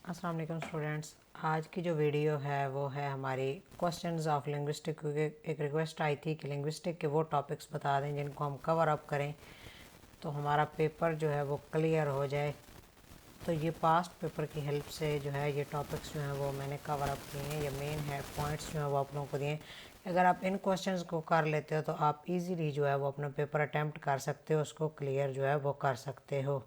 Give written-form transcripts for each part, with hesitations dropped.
अस्सलाम वालेकुम स्टूडेंट्स। आज की जो वीडियो है वो है हमारी क्वेश्चंस ऑफ लिंग्विस्टिक, क्योंकि एक रिक्वेस्ट आई थी कि लिंग्विस्टिक के वो टॉपिक्स बता दें जिनको हम कवर अप करें तो हमारा पेपर जो है वो क्लियर हो जाए। तो ये पास्ट पेपर की हेल्प से जो है ये टॉपिक्स जो हैं वो मैंने कवर अप किए हैं। ये मेन है पॉइंट्स जो हैं वो आप लोगों को दिए। अगर आप इन क्वेश्चंस को कर लेते हो तो आप इजीली जो है वो अपना पेपर अटैम्प्ट कर सकते हो, उसको क्लियर जो है वो कर सकते हो।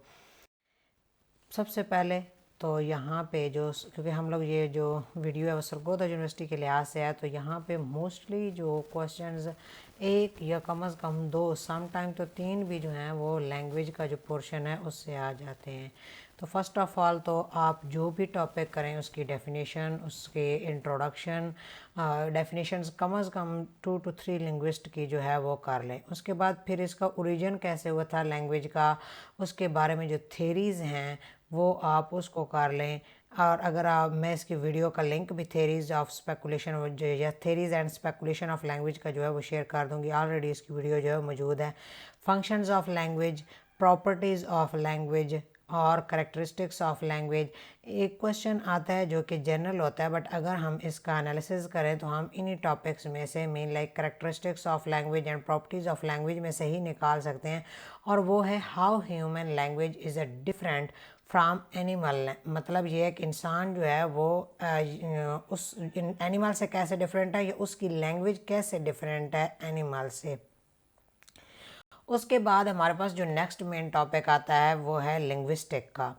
सबसे पहले तो यहाँ पे जो, क्योंकि हम लोग ये जो वीडियो है वो सरगोदा यूनिवर्सिटी के लिहाज से है, तो यहाँ पे मोस्टली जो क्वेश्चंस एक या कम से कम दो, सम टाइम तो तीन भी जो हैं वो लैंग्वेज का जो पोर्शन है उससे आ जाते हैं। तो फर्स्ट ऑफ ऑल तो आप जो भी टॉपिक करें उसकी डेफिनेशन, उसके इंट्रोडक्शन, डेफिनेशंस कम से कम 2 to 3 लिंग्विस्ट की जो है वो कर लें। उसके बाद फिर इसका ओरिजिन कैसे हुआ था लैंग्वेज का, उसके बारे में जो थेरीज़ हैं वो आप उसको कर लें। और अगर आप, मैं इसकी वीडियो का लिंक भी थेरीज़ ऑफ स्पेकुलेशन जो या theories and speculation of language का जो है वो शेयर कर दूंगी। ऑलरेडी इसकी वीडियो जो है मौजूद है। Functions of language, properties of language और करेक्टरिस्टिक्स ऑफ लैंग्वेज। एक क्वेश्चन आता है जो कि जनरल होता है, बट अगर हम इसका एनालिसिस करें तो हम इन्हीं टॉपिक्स में से main like characteristics of language and properties of language में से ही निकाल सकते हैं। और वो है how human language is a different from animal. मतलब ये है कि इंसान जो है वो उस एनिमल से कैसे डिफरेंट है या उसकी लैंग्वेज कैसे डिफरेंट है एनिमल से। उसके बाद हमारे पास जो नेक्स्ट मेन टॉपिक आता है वो है लिंग्विस्टिक का।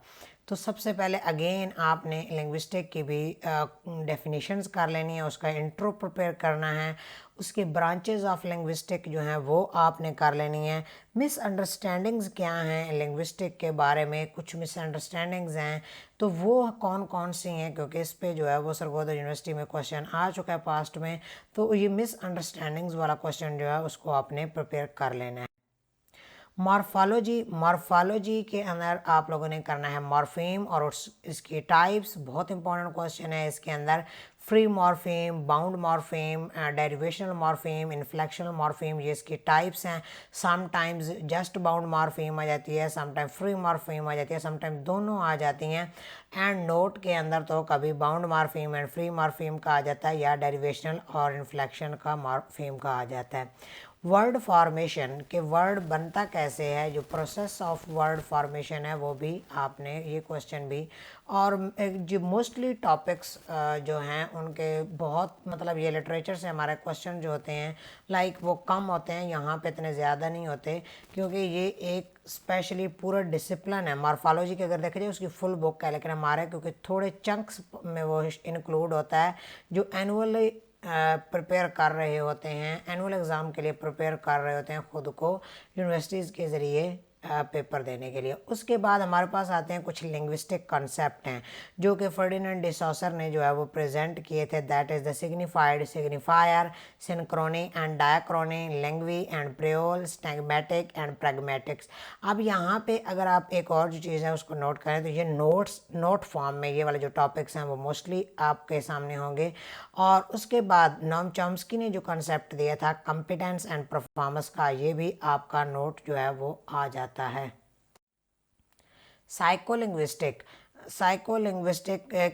तो सबसे पहले अगेन आपने लिंग्विस्टिक की भी डेफिनेशंस कर लेनी है, उसका इंट्रो प्रिपेयर करना है, उसके ब्रांचेस ऑफ लिंग्विस्टिक जो हैं वो आपने कर लेनी है। मिसअंडरस्टैंडिंग्स क्या हैं लिंग्विस्टिक के बारे में, कुछ मिसअंडरस्टैंडिंग्स हैं तो वो कौन कौन सी हैं, क्योंकि इस पे जो है वो सरगोदा यूनिवर्सिटी में क्वेश्चन आ चुका है पास्ट में। तो ये मिसअंडरस्टैंडिंग्स वाला क्वेश्चन जो है उसको आपने प्रिपेयर कर लेना है। मॉर्फोलॉजी के अंदर आप लोगों ने करना है मॉर्फीम और इसके टाइप्स। बहुत इंपॉर्टेंट क्वेश्चन है इसके अंदर। Free morpheme, bound morpheme, derivational morpheme, inflectional morpheme, ये इसकी टाइप्स हैं। समटाइम्स जस्ट बाउंड मॉर्फीम आ जाती है, समटाइम फ्री मॉर्फीम आ जाती है, समटाइम दोनों आ जाती हैं। एंड नोट के अंदर तो कभी bound morpheme and free morpheme का आ जाता है या डेरिवेशनल और इन्फ्लेक्शन का मॉर्फीम का आ जाता है। वर्ड फॉर्मेशन के वर्ड बनता कैसे है, जो प्रोसेस ऑफ वर्ड फॉर्मेशन है वो भी आपने ये क्वेश्चन भी। और जो मोस्टली टॉपिक्स जो हैं उनके बहुत, मतलब ये लिटरेचर से हमारे क्वेश्चन जो होते हैं लाइक वो कम होते हैं, यहाँ पे इतने ज़्यादा नहीं होते क्योंकि ये एक स्पेशली पूरा डिसिप्लिन है। मॉर्फोलॉजी की अगर देखा जाए उसकी फुल बुक है, लेकिन हमारे क्योंकि थोड़े चंक्स में वो इंक्लूड होता है जो एनुअली प्रिपेयर कर रहे होते हैं, एनुअल एग्ज़ाम के लिए प्रिपेयर कर रहे होते हैं ख़ुद को यूनिवर्सिटीज़ के ज़रिए पेपर देने के लिए। उसके बाद हमारे पास आते हैं कुछ लिंग्विस्टिक कॉन्सेप्ट हैं जो कि फर्डिनेंड डी सॉसर ने जो है वो प्रेजेंट किए थे। That is the signified, signifier, synchrony and diachrony, langue and parole, syntagmatic and pragmatics. अब यहाँ पे अगर आप एक और जो चीज़ है उसको नोट करें तो ये नोट फॉर्म में ये वाले जो टॉपिक्स हैं वो मोस्टली आपके सामने होंगे। और उसके बाद नॉम चॉम्स्की ने जो कॉन्सेप्ट दिया था कॉम्पिटेंस एंड परफॉर्मेंस का, ये भी आपका नोट जो है वो आ जाता है। साइकोलिंग्विस्टिक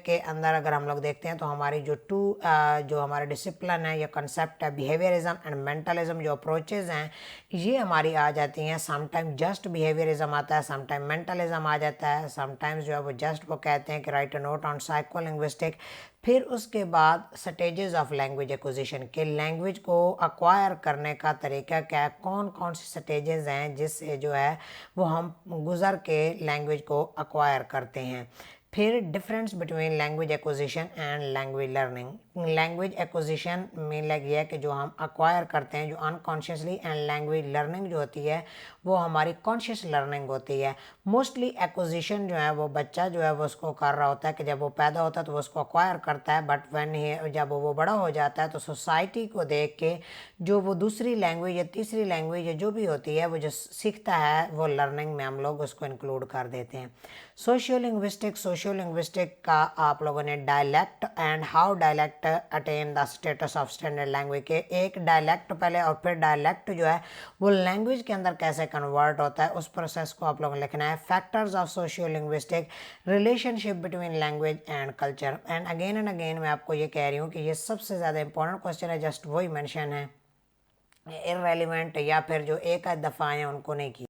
के अंदर अगर हम लोग देखते हैं तो हमारी जो हमारे डिसिप्लिन है या कंसेप्ट है बिहेवियरिज्म एंड मेंटलिज्म, जो अप्रोचेज हैं ये हमारी आ जाती हैं। समटाइम जस्ट बिहेवियरिज्म आता है, समटाइम मेंटलिज्म आ जाता है, समटाइम्स जो है वो जस्ट वो कहते हैं कि राइट अ नोट ऑन साइकोलिंग्विस्टिक। फिर उसके बाद स्टेजेस ऑफ लैंग्वेज एक्विजिशन के, लैंग्वेज को अक्वायर करने का तरीका क्या है, कौन कौन सी स्टेजेस हैं जिससे जो है वो हम गुजर के लैंग्वेज को अक्वायर करते हैं। फिर difference between language acquisition and language learning. Language acquisition में लग गया कि जो हम अक्वायर करते हैं जो अनकॉन्शियसली, एंड लैंग्वेज लर्निंग जो होती है वो हमारी कॉन्शियस लर्निंग होती है। मोस्टली एक्विजिशन जो है वो बच्चा जो है वो उसको कर रहा होता है कि जब वो पैदा होता है तो वो उसको अक्वायर करता है, बट जब वो बड़ा हो जाता है तो सोसाइटी को देख के जो वो दूसरी लैंग्वेज या तीसरी लैंग्वेज या जो भी होती है वो जो सीखता है वो लर्निंग में हम लोग उसको इंक्लूड कर देते हैं। सोशियो लिंग्विस्टिक का आप लोगों ने dialect and how dialect attain the status of standard language के एक डायलेक्ट पहले और फिर डायलेक्ट जो है वो लैंग्वेज के अंदर कैसे कन्वर्ट होता है उस प्रोसेस को आप लोगों ने लिखना है। Factors of socio linguistic, relationship between language and culture. And again मैं आपको ये कह रही हूँ कि ये सबसे ज़्यादा इंपॉर्टेंट क्वेश्चन है, जस्ट वही मेंशन है, इररेलेवेंट या फिर जो एक आध दफ़ा आए उनको नहीं किया गया।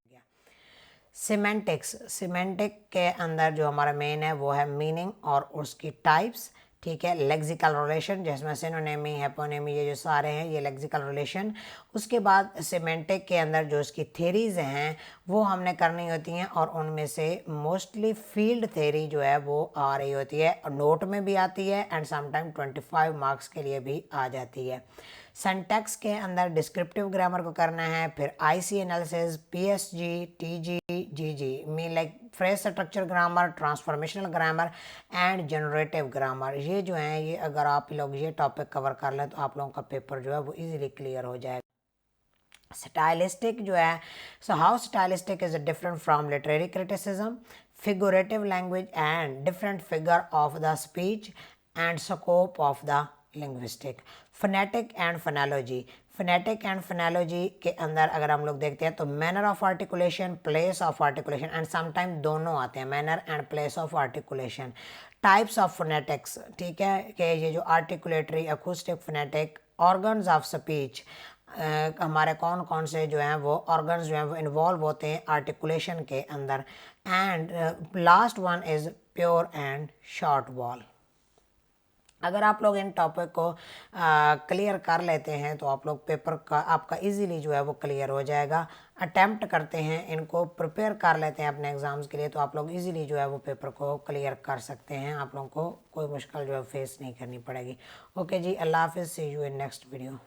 सिमेंटिक के अंदर जो हमारा मेन है वो है मीनिंग और उसकी टाइप्स, ठीक है। लेक्सिकल रिलेशन जिसमें सिनोनिमी, हेपोनिमी, ये जो सारे हैं ये लेक्सिकल रिलेशन। उसके बाद सिमेंटिक के अंदर जो इसकी थेरीज़ हैं वो हमने करनी होती हैं और उनमें से मोस्टली फील्ड थेरी जो है वो आ रही होती है, नोट में भी आती है एंड समटाइम 25 मार्क्स के लिए भी आ जाती है। सिंटैक्स के अंदर डिस्क्रिप्टिव ग्रामर को करना है, फिर आईसी एनालिसिस, पीएसजी, टीजी, जीजी mean like phrase structure grammar, transformational grammar and generative grammar. ये जो है ये अगर आप लोग ये टॉपिक कवर कर लें तो आप लोगों का पेपर जो है वो इजीली क्लियर हो जाएगा। स्टाइलिस्टिक जो है, so how stylistic is different from literary criticism, figurative language and different figure of the speech and scope of the linguistic. Phonetic and phonology, phonetic and phonology के अंदर अगर हम लोग देखते हैं तो manner of articulation, place of articulation and sometime दोनों आते हैं, manner and place of articulation. Types of phonetics, ठीक है, कि ये जो articulatory, acoustic, phonetic, organs of speech, हमारे कौन कौन से जो हैं वो ऑर्गन्स जो हैं वो इन्वॉल्व होते हैं आर्टिकुलेशन के अंदर। And last one is pure and short wall. अगर आप लोग इन टॉपिक को क्लियर कर लेते हैं तो आप लोग पेपर का आपका इजीली जो है वो क्लियर हो जाएगा। अटेम्प्ट करते हैं, इनको प्रिपेयर कर लेते हैं अपने एग्ज़ाम्स के लिए तो आप लोग इजीली जो है वो पेपर को क्लियर कर सकते हैं, आप लोगों को कोई मुश्किल जो है फेस नहीं करनी पड़ेगी। ओके जी, अल्लाह हाफिज़, सी यू इन नेक्स्ट वीडियो।